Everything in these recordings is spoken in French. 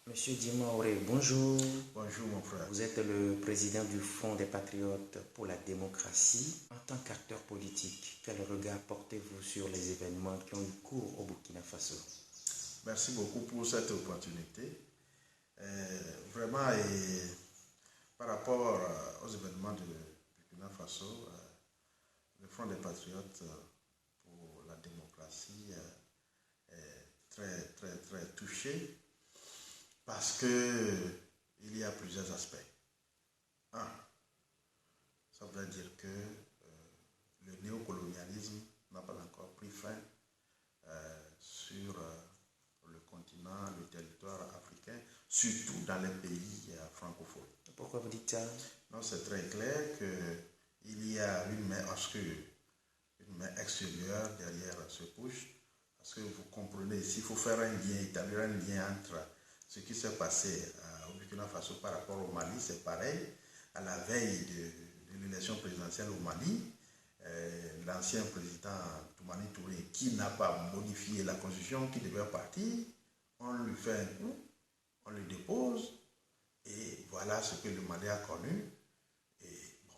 Monsieur Dimaoré, bonjour. Bonjour mon frère. Vous êtes le président du Front des Patriotes pour la démocratie. En tant qu'acteur politique, quel regard portez-vous sur les événements qui ont eu cours au Burkina Faso? Merci beaucoup pour cette opportunité. Vraiment, par rapport aux événements de Burkina Faso, le Front des Patriotes pour la démocratie est très touché parce qu'il y a plusieurs aspects. Un, ça veut dire que le néocolonialisme n'a pas encore pris fin sur le continent, le territoire africain, surtout dans les pays francophones. Pourquoi vous dites ça? Non, c'est très clair qu'il y a une main obscure, une main extérieure derrière ce push, parce que vous comprenez, s'il faut faire un lien, établir un lien entre ce qui s'est passé au Burkina Faso par rapport au Mali, c'est pareil. À la veille de l'élection présidentielle au Mali, l'ancien président Toumani Touré, qui n'a pas modifié la constitution, qui devait partir, on lui fait un coup, on le dépose, et voilà ce que le Mali a connu. Et bon,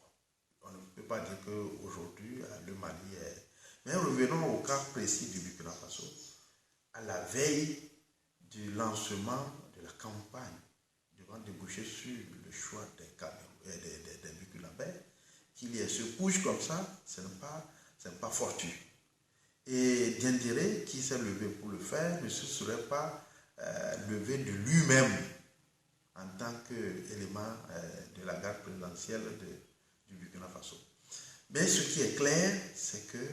on ne peut pas dire qu'aujourd'hui, le Mali est... Mais revenons au cas précis du Burkina Faso. À la veille du lancement de la campagne, devant déboucher sur le choix des Burkinabés, qu'il y ait ce push comme ça, ce n'est pas fortuit. Et Diendéré, qui s'est levé pour le faire, ne se serait pas levé de lui-même en tant qu'élément de la garde présidentielle du Burkina Faso. Mais ce qui est clair, c'est que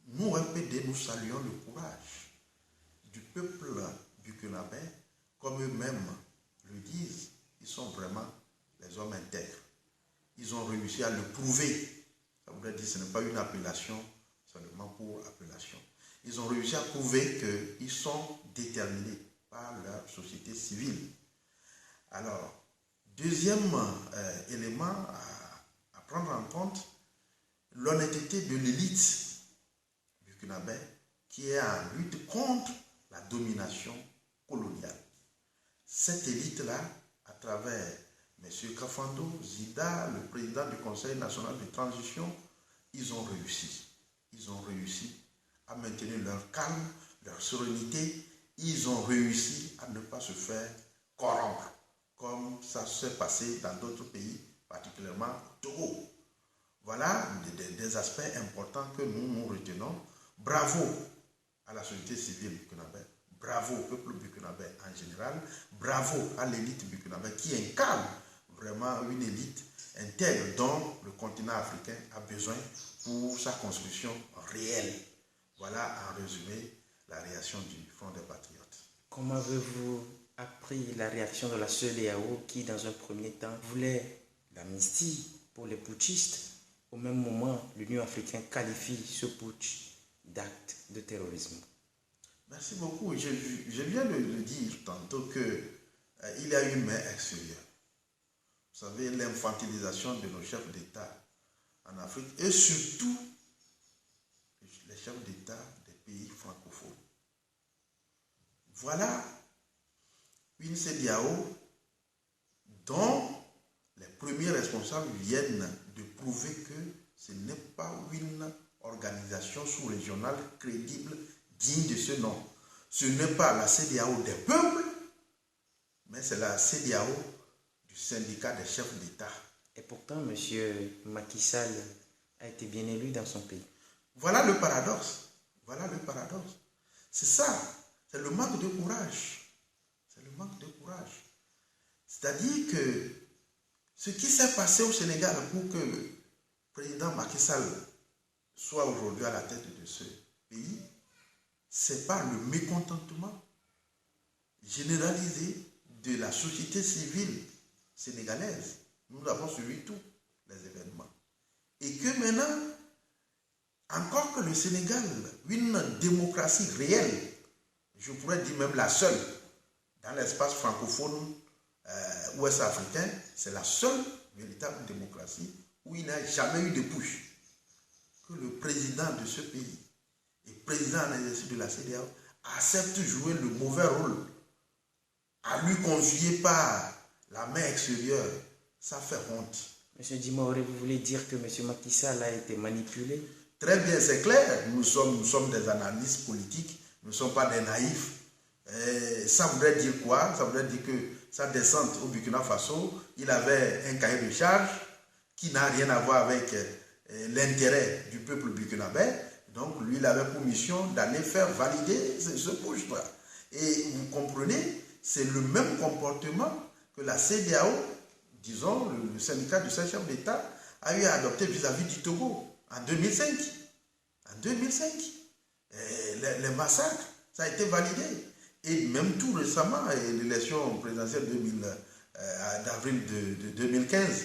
nous, MPD, nous saluons le courage du peuple burkinabé, comme eux-mêmes le disent, ils sont vraiment les hommes intègres. Ils ont réussi à le prouver. Ça voudrait dire que ce n'est pas une appellation seulement pour appellation. Ils ont réussi à prouver qu'ils sont déterminés par leur société civile. Alors, deuxième élément à prendre en compte, l'honnêteté de l'élite burkinabé qui est en lutte contre la domination coloniale. Cette élite-là, à travers M. Kafando, Zida, le président du Conseil national de transition, ils ont réussi. Ils ont réussi à maintenir leur calme, leur sérénité. Ils ont réussi à ne pas se faire corrompre, comme ça s'est passé dans d'autres pays, particulièrement au Togo. Voilà des aspects importants que nous retenons. Bravo à la société civile burkinabé, bravo au peuple burkinabé en général, bravo à l'élite burkinabé qui incarne vraiment une élite intègre dont le continent africain a besoin pour sa construction réelle. Voilà en résumé la réaction du Front des Patriotes. Comment avez-vous appris la réaction de la CEDEAO qui, dans un premier temps, voulait l'amnistie pour les putschistes? Au même moment, l'Union africaine qualifie ce putsch d'acte de terrorisme. Merci beaucoup. Je viens de le dire tantôt qu'il y a une main extérieure. Vous savez, l'infantilisation de nos chefs d'État en Afrique et surtout les chefs d'État des pays francophones. Voilà une CEDEAO dont les premiers responsables viennent de prouver que ce n'est pas une organisation sous-régionale crédible, digne de ce nom. Ce n'est pas la CEDEAO des peuples, mais c'est la CEDEAO du syndicat des chefs d'État. Et pourtant, M. Macky Sall a été bien élu dans son pays. Voilà le paradoxe. Voilà le paradoxe. C'est ça. C'est le manque de courage. C'est le manque de courage. C'est-à-dire que ce qui s'est passé au Sénégal pour que le président Macky Sall soit aujourd'hui à la tête de ce pays, c'est pas le mécontentement généralisé de la société civile sénégalaise. Nous avons suivi tous les événements. Et que maintenant, encore que le Sénégal, une démocratie réelle, je pourrais dire même la seule, dans l'espace francophone ouest africain, c'est la seule véritable démocratie où il n'y a jamais eu de push. Que le président de ce pays et président en exercice de la CEDEAO accepte de jouer le mauvais rôle à lui confier par la main extérieure, ça fait honte. Monsieur Djimaoré, vous voulez dire que M. Macky Sall a été manipulé? Très bien, c'est clair. Nous sommes des analystes politiques, nous ne sommes pas des naïfs. Ça voudrait dire quoi? Ça voudrait dire que sa descente au Burkina Faso, il avait un cahier de charge qui n'a rien à voir avec l'intérêt du peuple burkinabé. Donc, lui, il avait pour mission d'aller faire valider ce push-là. Et vous comprenez, c'est le même comportement que la CEDEAO, disons, le syndicat de ces chefs d'État, a eu à adopter vis-à-vis du Togo en 2005. En 2005, les massacres, ça a été validé. Et même tout récemment, l'élection présidentielle d'avril de 2015,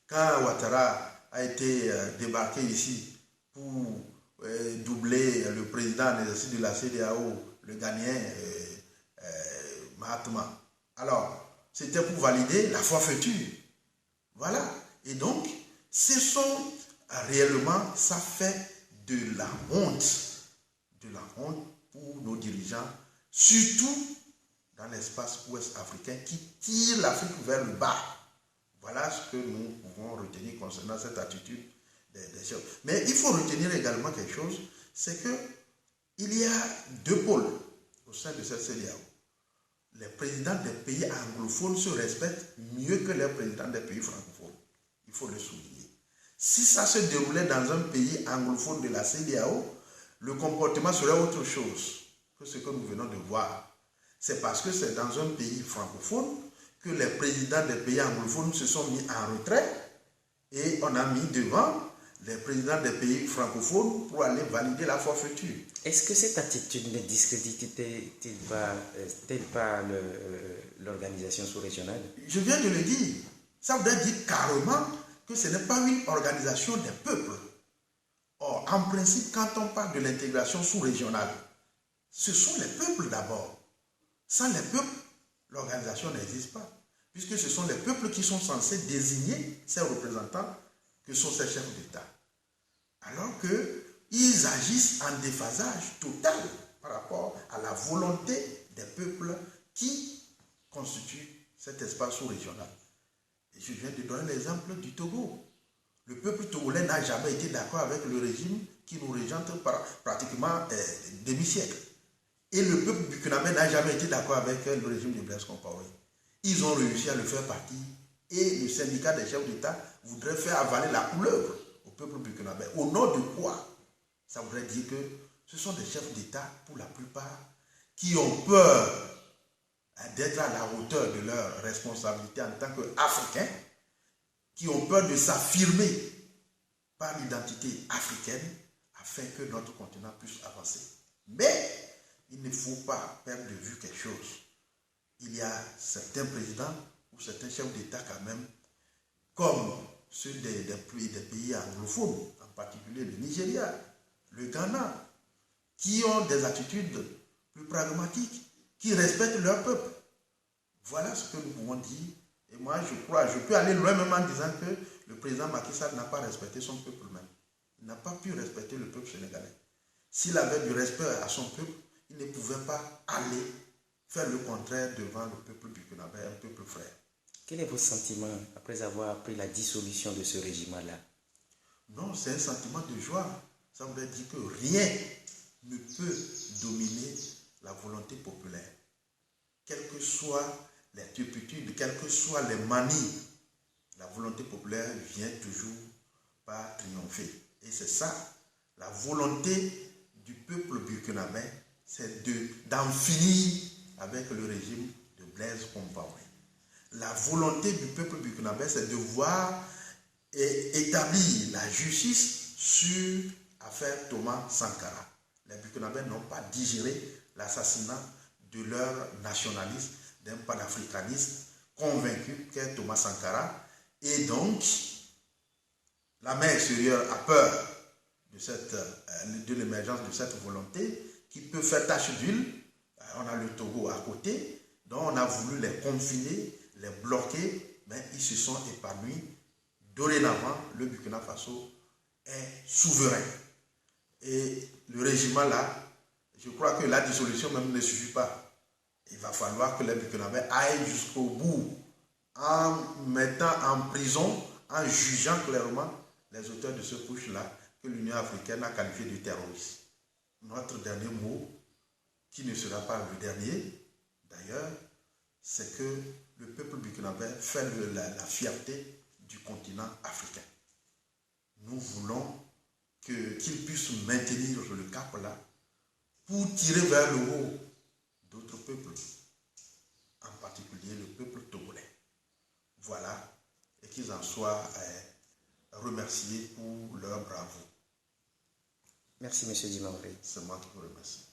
quand Ouattara a été débarqué ici pour doubler le président en exercice de la CEDEAO, le Ghanéen Mahatma. Alors, c'était pour valider la forfaiture. Voilà. Et donc, ce sont réellement, ça fait de la honte pour nos dirigeants, surtout dans l'espace ouest africain qui tire l'Afrique vers le bas. Voilà ce que nous pouvons retenir concernant cette attitude des chefs. Mais il faut retenir également quelque chose, c'est qu'il y a deux pôles au sein de cette CEDEAO. Les présidents des pays anglophones se respectent mieux que les présidents des pays francophones. Il faut le souligner. Si ça se déroulait dans un pays anglophone de la CEDEAO, le comportement serait autre chose que ce que nous venons de voir. C'est parce que c'est dans un pays francophone que les présidents des pays anglophones se sont mis en retrait et on a mis devant les présidents des pays francophones pour aller valider la forfaiture. Est-ce que cette attitude ne discrédite-t-elle pas l'organisation sous-régionale? Je viens de le dire. Ça voudrait dire carrément que ce n'est pas une organisation des peuples. Or, en principe, quand on parle de l'intégration sous-régionale, ce sont les peuples d'abord. Sans les peuples, l'organisation n'existe pas. Puisque ce sont les peuples qui sont censés désigner ces représentants que sont ces chefs d'État. Alors qu'ils agissent en déphasage total par rapport à la volonté des peuples qui constituent cet espace sous-régional. Et je viens de donner l'exemple du Togo. Le peuple togolais n'a jamais été d'accord avec le régime qui nous régente pratiquement demi-siècle. Et le peuple burkinabé n'a jamais été d'accord avec le régime de Blaise Compaoré. Ils ont réussi à le faire partie. Et le syndicat des chefs d'État voudrait faire avaler la couleuvre au peuple burkinabé. Au nom de quoi? Ça voudrait dire que ce sont des chefs d'État, pour la plupart, qui ont peur d'être à la hauteur de leurs responsabilités en tant qu'Africains, qui ont peur de s'affirmer par l'identité africaine afin que notre continent puisse avancer. Mais il ne faut pas perdre de vue quelque chose. Il y a certains présidents ou certains chefs d'État quand même, comme ceux des pays anglophones, en particulier le Nigeria, le Ghana, qui ont des attitudes plus pragmatiques, qui respectent leur peuple. Voilà ce que nous pouvons dire. Et moi, je peux aller loin même en disant que le président Macky Sall n'a pas respecté son peuple même. Il n'a pas pu respecter le peuple sénégalais. S'il avait du respect à son peuple, il ne pouvait pas aller faire le contraire devant le peuple burkinabé, un peuple frère. Quel est votre sentiment après avoir appris la dissolution de ce régime-là? Non, c'est un sentiment de joie. Ça veut dire que rien ne peut dominer la volonté populaire. Quelles que soient les turpitudes, quelles que soient les manies, la volonté populaire vient toujours par triompher. Et c'est ça, la volonté du peuple burkinabé, c'est d'en finir avec le régime de Blaise Compaoré. La volonté du peuple burkinabé, c'est de voir établir la justice sur l'affaire Thomas Sankara. Les Burkinabés n'ont pas digéré l'assassinat de leur nationaliste, d'un panafricaniste convaincu qu'est Thomas Sankara. Et donc, la main extérieure a peur de l'émergence de cette volonté qui peut faire tache d'huile. On a le Togo à côté, donc on a voulu les confiner, les bloquer, mais ils se sont épanouis. Dorénavant, le Burkina Faso est souverain. Et le régime là, je crois que la dissolution même ne suffit pas. il va falloir que les Burkinabés aillent jusqu'au bout en mettant en prison, en jugeant clairement les auteurs de ce putsch-là que l'Union africaine a qualifié de terroristes. Notre dernier mot, qui ne sera pas le dernier, d'ailleurs, c'est que le peuple burkinabé fait la fierté du continent africain. Nous voulons qu'il puisse maintenir le cap là pour tirer vers le haut d'autres peuples, en particulier le peuple togolais. Voilà, et qu'ils en soient remerciés pour leur bravoure. Merci, M. Dimambré. C'est moi qui vous remercie.